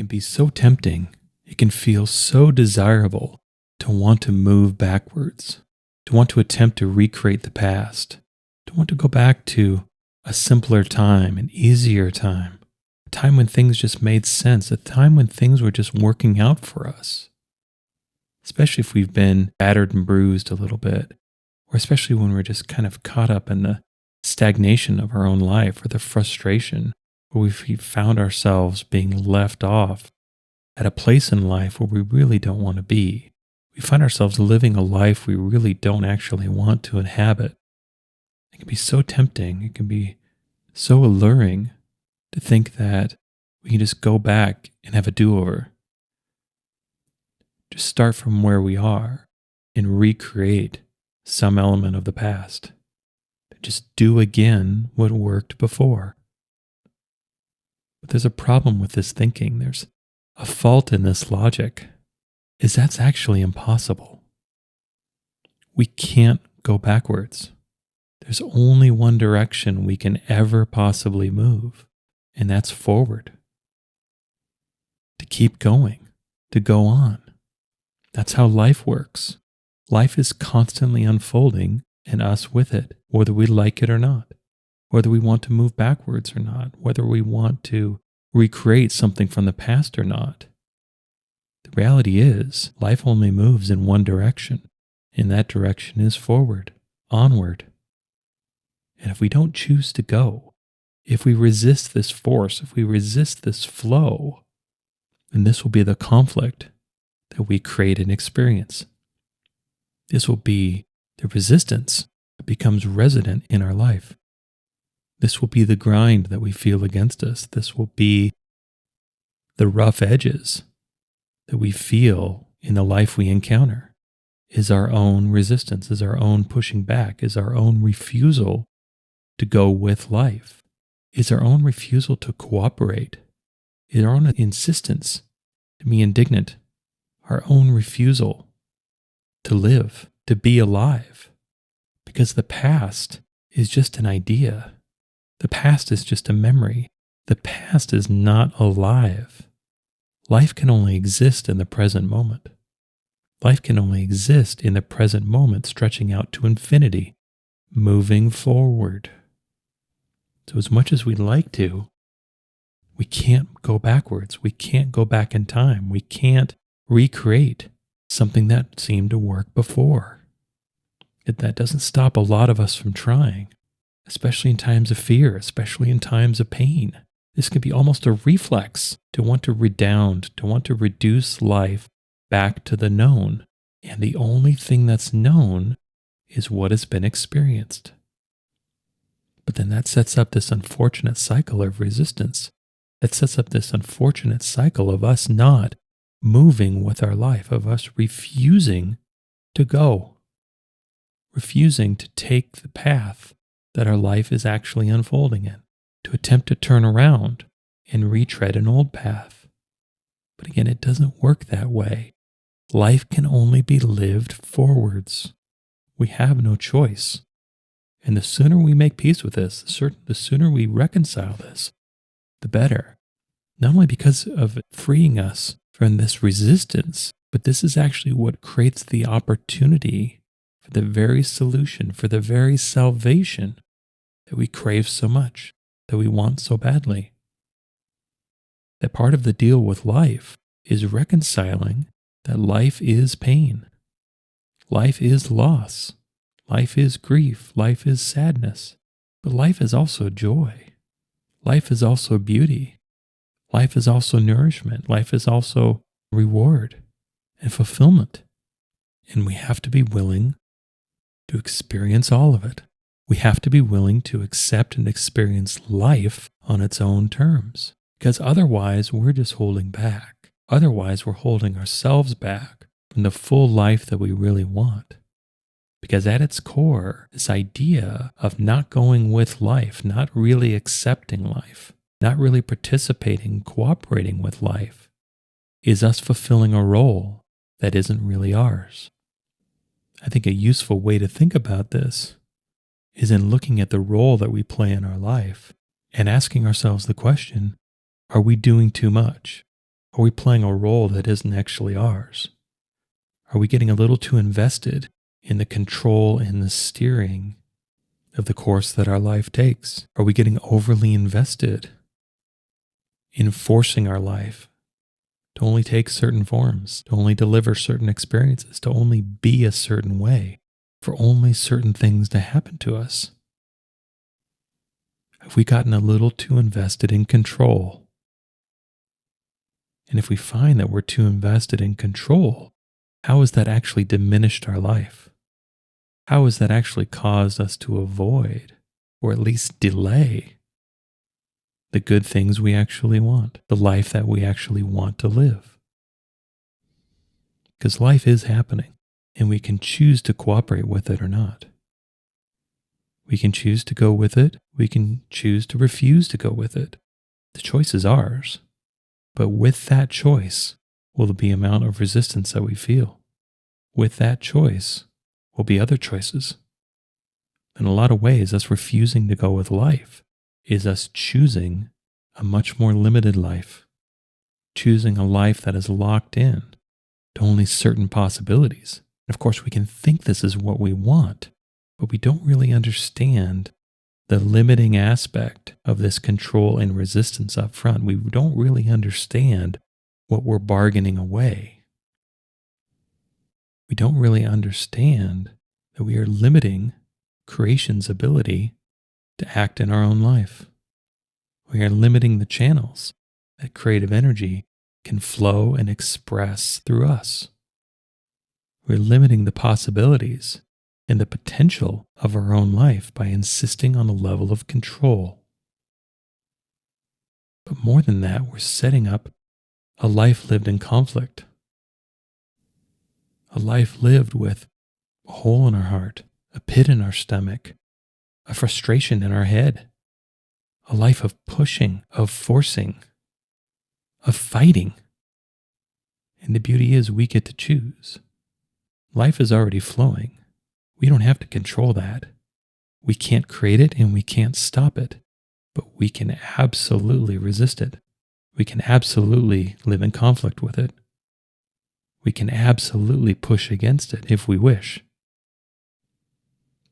can be so tempting. It can feel so desirable to want to move backwards, to want to attempt to recreate the past, to want to go back to a simpler time, an easier time, a time when things just made sense, a time when things were just working out for us. Especially if we've been battered and bruised a little bit, or especially when we're just kind of caught up in the stagnation of our own life or the frustration, where we've found ourselves being left off at a place in life where we really don't want to be. We find ourselves living a life we really don't actually want to inhabit. It can be so tempting, it can be so alluring to think that we can just go back and have a do-over. Just start from where we are and recreate some element of the past. Just do again what worked before. But there's a problem with this thinking. There's a fault in this logic, is that's actually impossible. We can't go backwards. There's only one direction we can ever possibly move, and that's forward. To keep going, to go on. That's how life works. Life is constantly unfolding and us with it, whether we like it or not, whether we want to move backwards or not, whether we want to recreate something from the past or not. The reality is, life only moves in one direction, and that direction is forward, onward. And if we don't choose to go, if we resist this force, if we resist this flow, then this will be the conflict that we create and experience. This will be the resistance that becomes resident in our life. This will be the grind that we feel against us. This will be the rough edges that we feel in the life we encounter, is our own resistance, is our own pushing back, is our own refusal to go with life, is our own refusal to cooperate, is our own insistence to be indignant, our own refusal to live, to be alive. Because the past is just an idea. The past is just a memory. The past is not alive. Life can only exist in the present moment. Life can only exist in the present moment, stretching out to infinity, moving forward. So as much as we'd like to, we can't go backwards. We can't go back in time. We can't recreate something that seemed to work before. That doesn't stop a lot of us from trying, especially in times of fear, especially in times of pain. This can be almost a reflex to want to redound, to want to reduce life back to the known. And the only thing that's known is what has been experienced. But then that sets up this unfortunate cycle of resistance. That sets up this unfortunate cycle of us not moving with our life, of us refusing to go, refusing to take the path that our life is actually unfolding in, to attempt to turn around and retread an old path. But again, it doesn't work that way. Life can only be lived forwards. We have no choice. And the sooner we make peace with this, the sooner we reconcile this, the better. Not only because of freeing us from this resistance, but this is actually what creates the opportunity for the very solution, for the very salvation that we crave so much, that we want so badly. That part of the deal with life is reconciling that life is pain. Life is loss. Life is grief. Life is sadness. But life is also joy. Life is also beauty. Life is also nourishment. Life is also reward and fulfillment. And we have to be willing to experience all of it. We have to be willing to accept and experience life on its own terms. Because otherwise, we're just holding back. Otherwise, we're holding ourselves back from the full life that we really want. Because at its core, this idea of not going with life, not really accepting life, not really participating, cooperating with life, is us fulfilling a role that isn't really ours. I think a useful way to think about this is in looking at the role that we play in our life and asking ourselves the question, are we doing too much? Are we playing a role that isn't actually ours? Are we getting a little too invested in the control and the steering of the course that our life takes? Are we getting overly invested in forcing our life to only take certain forms, to only deliver certain experiences, to only be a certain way, for only certain things to happen to us? Have we gotten a little too invested in control? And if we find that we're too invested in control, how has that actually diminished our life? How has that actually caused us to avoid, or at least delay, the good things we actually want, the life that we actually want to live? Because life is happening, and we can choose to cooperate with it or not. We can choose to go with it. We can choose to refuse to go with it. The choice is ours. But with that choice will be the amount of resistance that we feel. With that choice will be other choices. In a lot of ways, us refusing to go with life is us choosing a much more limited life, choosing a life that is locked in to only certain possibilities. And of course, we can think this is what we want, but we don't really understand the limiting aspect of this control and resistance up front. We don't really understand what we're bargaining away. We don't really understand that we are limiting creation's ability to act in our own life. We are limiting the channels that creative energy can flow and express through us. We're limiting the possibilities and the potential of our own life by insisting on a level of control. But more than that, we're setting up a life lived in conflict, a life lived with a hole in our heart, a pit in our stomach, a frustration in our head, a life of pushing, of forcing, of fighting. And the beauty is we get to choose. Life is already flowing. We don't have to control that. We can't create it and we can't stop it, but we can absolutely resist it. We can absolutely live in conflict with it. We can absolutely push against it if we wish.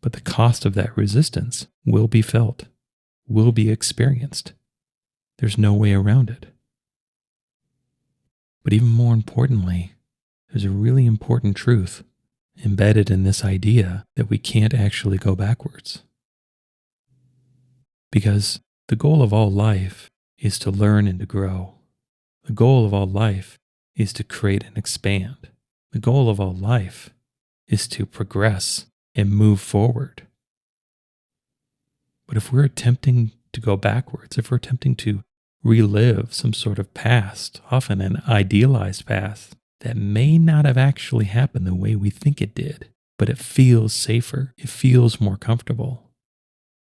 But the cost of that resistance will be felt, will be experienced. There's no way around it. But even more importantly, there's a really important truth embedded in this idea that we can't actually go backwards. Because the goal of all life is to learn and to grow. The goal of all life is to create and expand. The goal of all life is to progress and move forward. But if we're attempting to go backwards, if we're attempting to relive some sort of past, often an idealized past, that may not have actually happened the way we think it did, but it feels safer, it feels more comfortable.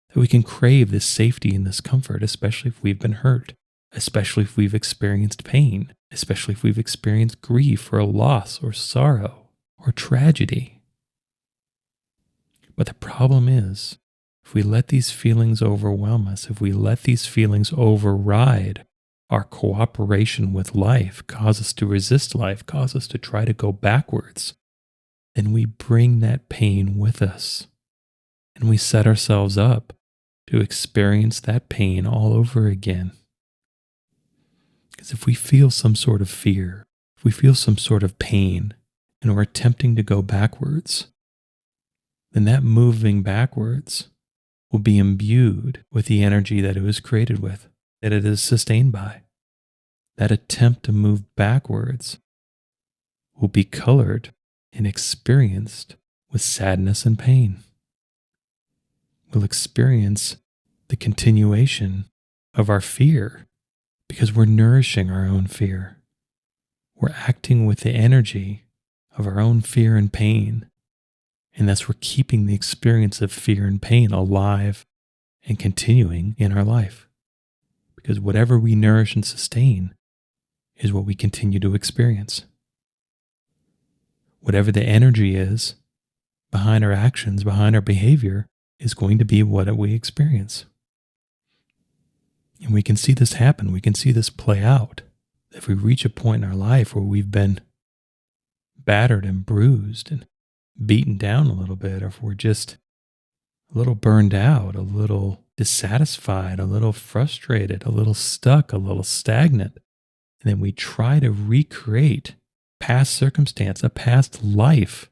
That we can crave this safety and this comfort, especially if we've been hurt, especially if we've experienced pain, especially if we've experienced grief or loss or sorrow or tragedy. But the problem is, if we let these feelings overwhelm us, if we let these feelings override our cooperation with life, cause us to resist life, cause us to try to go backwards, then we bring that pain with us. And we set ourselves up to experience that pain all over again. Because if we feel some sort of fear, if we feel some sort of pain, and we're attempting to go backwards, then that moving backwards will be imbued with the energy that it was created with, that it is sustained by. That attempt to move backwards will be colored and experienced with sadness and pain. We'll experience the continuation of our fear because we're nourishing our own fear. We're acting with the energy of our own fear and pain. And thus we're keeping the experience of fear and pain alive and continuing in our life. Because whatever we nourish and sustain is what we continue to experience. Whatever the energy is behind our actions, behind our behavior, is going to be what we experience. And we can see this happen. We can see this play out If we reach a point in our life where we've been battered and bruised and beaten down a little bit, or if we're just a little burned out, a little dissatisfied, a little frustrated, a little stuck, a little stagnant, and then we try to recreate past circumstance, a past life,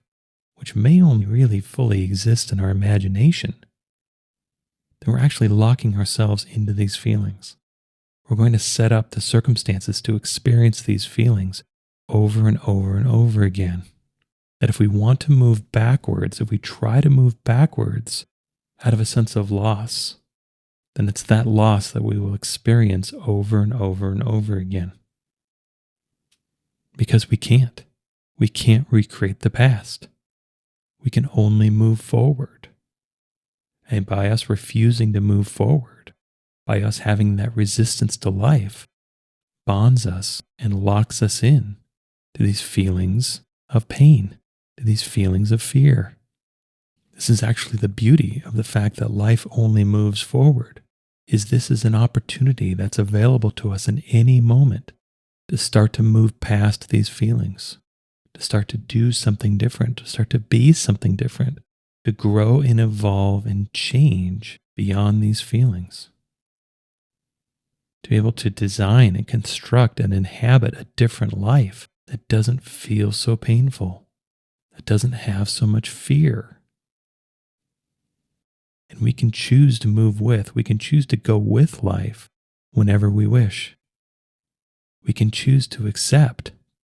which may only really fully exist in our imagination, then we're actually locking ourselves into these feelings. We're going to set up the circumstances to experience these feelings over and over and over again. That if we want to move backwards, if we try to move backwards out of a sense of loss, then it's that loss that we will experience over and over and over again. Because we can't. We can't recreate the past. We can only move forward. And by us refusing to move forward, by us having that resistance to life, bonds us and locks us in to these feelings of pain, to these feelings of fear. This is actually the beauty of the fact that life only moves forward, is this is an opportunity that's available to us in any moment to start to move past these feelings, to start to do something different, to start to be something different, to grow and evolve and change beyond these feelings. To be able to design and construct and inhabit a different life that doesn't feel so painful, that doesn't have so much fear. And we can choose to move with, we can choose to go with life whenever we wish. We can choose to accept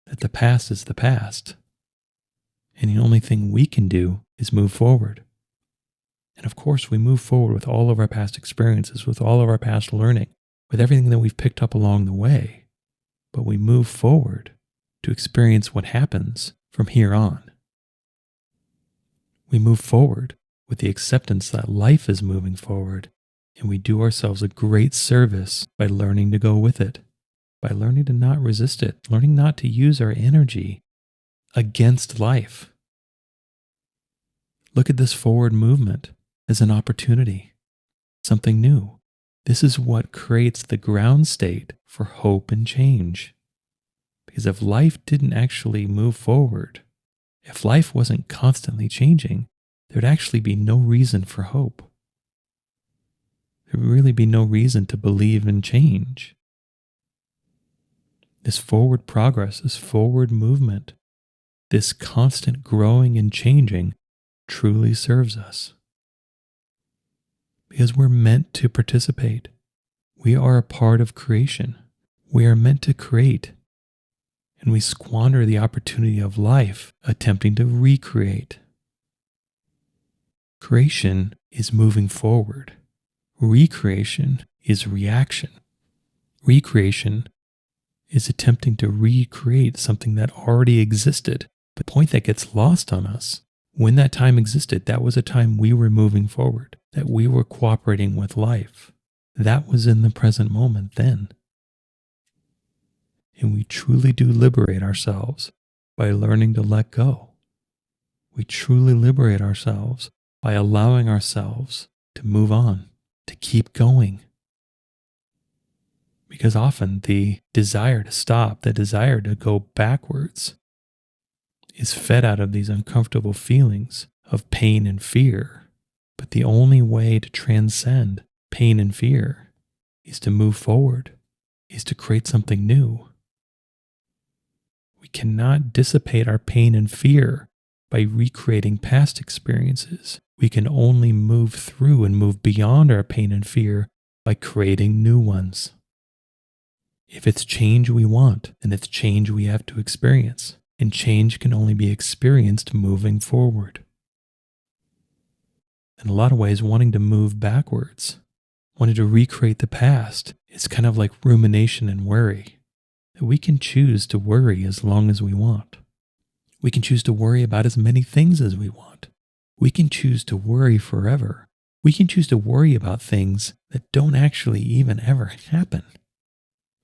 that the past is the past, and the only thing we can do is move forward. And of course, we move forward with all of our past experiences, with all of our past learning, with everything that we've picked up along the way. But we move forward to experience what happens from here on. We move forward with the acceptance that life is moving forward, and we do ourselves a great service by learning to go with it, by learning to not resist it, learning not to use our energy against life. Look at this forward movement as an opportunity, something new. This is what creates the ground state for hope and change. Because if life didn't actually move forward, if life wasn't constantly changing, there'd actually be no reason for hope. There would really be no reason to believe in change. This forward progress, this forward movement, this constant growing and changing truly serves us. Because we're meant to participate. We are a part of creation. We are meant to create. And we squander the opportunity of life attempting to recreate. Creation is moving forward. Recreation is reaction. Recreation is attempting to recreate something that already existed. The point that gets lost on us, when that time existed, that was a time we were moving forward, that we were cooperating with life. That was in the present moment then. And we truly do liberate ourselves by learning to let go. We truly liberate ourselves by allowing ourselves to move on, to keep going. Because often the desire to stop, the desire to go backwards, is fed out of these uncomfortable feelings of pain and fear. But the only way to transcend pain and fear is to move forward, is to create something new. We cannot dissipate our pain and fear by recreating past experiences. We can only move through and move beyond our pain and fear by creating new ones. If it's change we want, then it's change we have to experience. And change can only be experienced moving forward. In a lot of ways, wanting to move backwards, wanting to recreate the past, is kind of like rumination and worry. That we can choose to worry as long as we want. We can choose to worry about as many things as we want. We can choose to worry forever. We can choose to worry about things that don't actually even ever happen.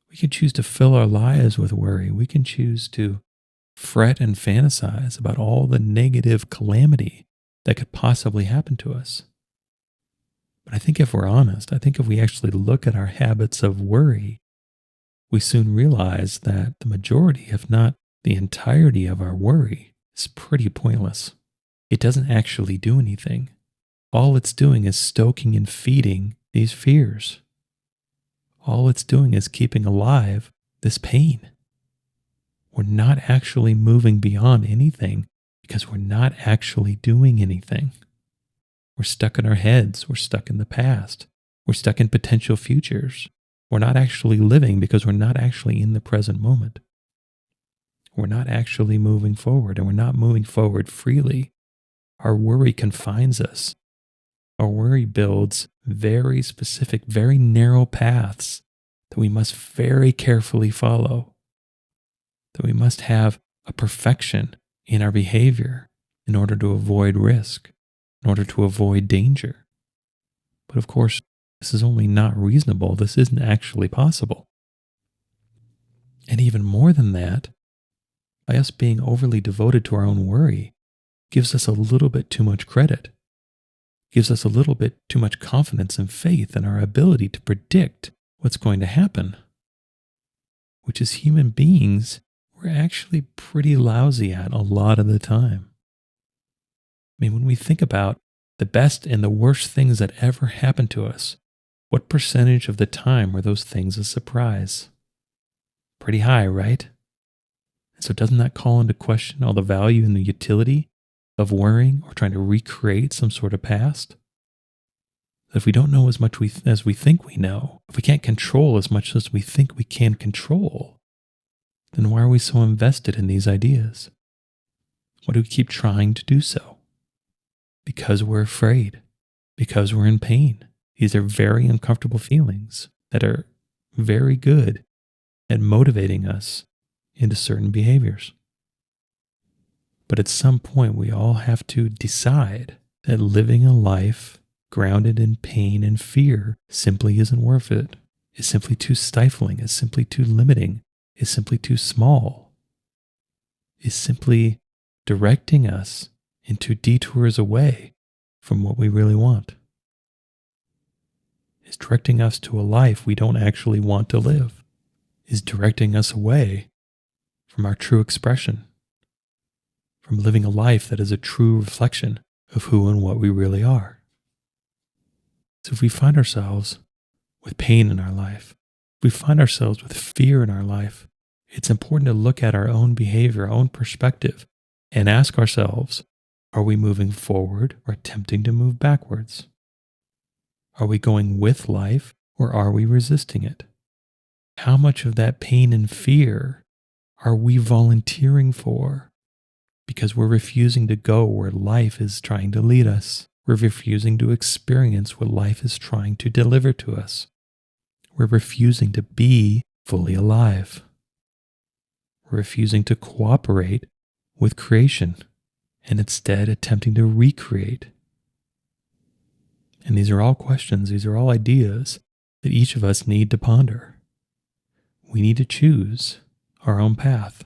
We can choose to fill our lives with worry. We can choose to fret and fantasize about all the negative calamity that could possibly happen to us. But I think if we're honest, I think if we actually look at our habits of worry, we soon realize that the majority, if not the entirety of our worry, is pretty pointless. It doesn't actually do anything. All it's doing is stoking and feeding these fears. All it's doing is keeping alive this pain. We're not actually moving beyond anything because we're not actually doing anything. We're stuck in our heads. We're stuck in the past. We're stuck in potential futures. We're not actually living because we're not actually in the present moment. We're not actually moving forward, and we're not moving forward freely. Our worry confines us. Our worry builds very specific, very narrow paths that we must very carefully follow, that we must have a perfection in our behavior in order to avoid risk, in order to avoid danger. But of course, this is only not reasonable. This isn't actually possible. And even more than that, by us being overly devoted to our own worry, gives us a little bit too much credit, gives us a little bit too much confidence and faith in our ability to predict what's going to happen, which as human beings, we're actually pretty lousy at a lot of the time. I mean, when we think about the best and the worst things that ever happened to us, what percentage of the time were those things a surprise? Pretty high, right? And so doesn't that call into question all the value and the utility of worrying or trying to recreate some sort of past? If we don't know as much as we think we know, if we can't control as much as we think we can control, then why are we so invested in these ideas? Why do we keep trying to do so? Because we're afraid, because we're in pain. These are very uncomfortable feelings that are very good at motivating us into certain behaviors. But at some point, we all have to decide that living a life grounded in pain and fear simply isn't worth it. It's simply too stifling. It's simply too limiting. It's simply too small. It's simply directing us into detours away from what we really want. It's directing us to a life we don't actually want to live. It's directing us away from our true expression, from living a life that is a true reflection of who and what we really are. So if we find ourselves with pain in our life, if we find ourselves with fear in our life, it's important to look at our own behavior, our own perspective, and ask ourselves, are we moving forward or attempting to move backwards? Are we going with life or are we resisting it? How much of that pain and fear are we volunteering for because we're refusing to go where life is trying to lead us? We're refusing to experience what life is trying to deliver to us. We're refusing to be fully alive. We're refusing to cooperate with creation and instead attempting to recreate. And these are all questions, these are all ideas that each of us need to ponder. We need to choose our own path.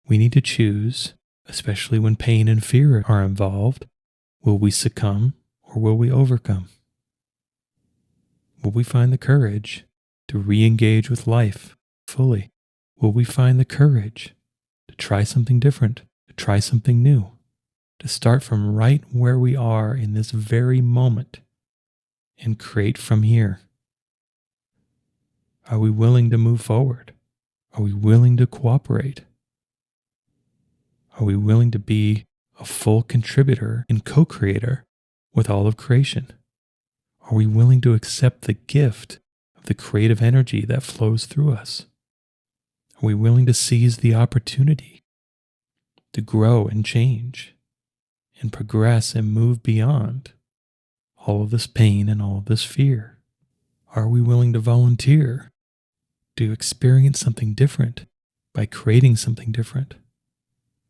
We need to choose, especially when pain and fear are involved, will we succumb or will we overcome? Will we find the courage to re-engage with life fully? Will we find the courage to try something different, to try something new, to start from right where we are in this very moment and create from here? Are we willing to move forward? Are we willing to cooperate? Are we willing to be a full contributor and co-creator with all of creation? Are we willing to accept the gift of the creative energy that flows through us? Are we willing to seize the opportunity to grow and change and progress and move beyond all of this pain and all of this fear? Are we willing to volunteer to experience something different by creating something different?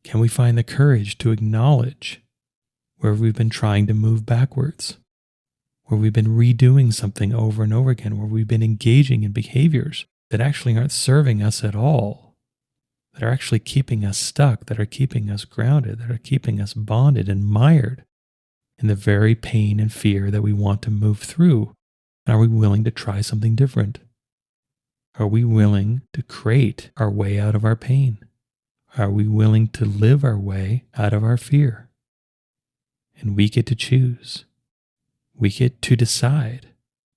Can we find the courage to acknowledge where we've been trying to move backwards, where we've been redoing something over and over again, where we've been engaging in behaviors that actually aren't serving us at all, that are actually keeping us stuck, that are keeping us grounded, that are keeping us bonded and mired in the very pain and fear that we want to move through? And are we willing to try something different? Are we willing to create our way out of our pain? Are we willing to live our way out of our fear? And we get to choose. We get to decide.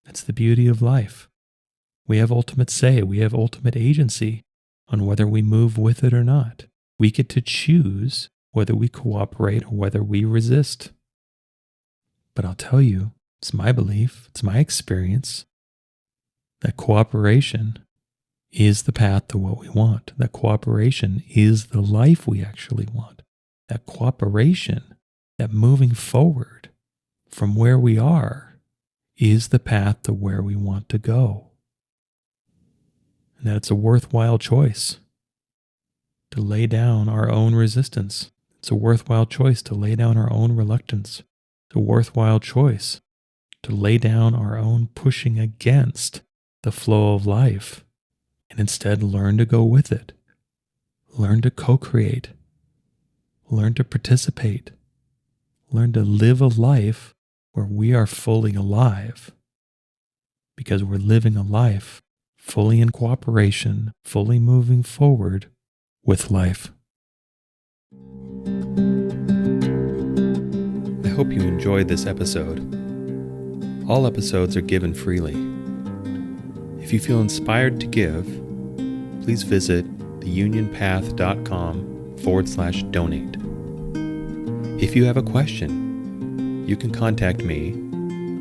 That's the beauty of life. We have ultimate say. We have ultimate agency on whether we move with it or not. We get to choose whether we cooperate or whether we resist. But I'll tell you, it's my belief, it's my experience, that cooperation is the path to what we want. That cooperation is the life we actually want. That cooperation, that moving forward from where we are, is the path to where we want to go. And that it's a worthwhile choice to lay down our own resistance. It's a worthwhile choice to lay down our own reluctance. It's a worthwhile choice to lay down our own pushing against the flow of life and instead learn to go with it. Learn to co-create. Learn to participate. Learn to live a life where we are fully alive, because we're living a life fully in cooperation, fully moving forward with life. I hope you enjoyed this episode. All episodes are given freely. If you feel inspired to give, please visit theunionpath.com/donate. If you have a question, you can contact me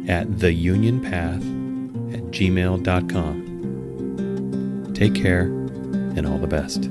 at theunionpath@gmail.com. Take care and all the best.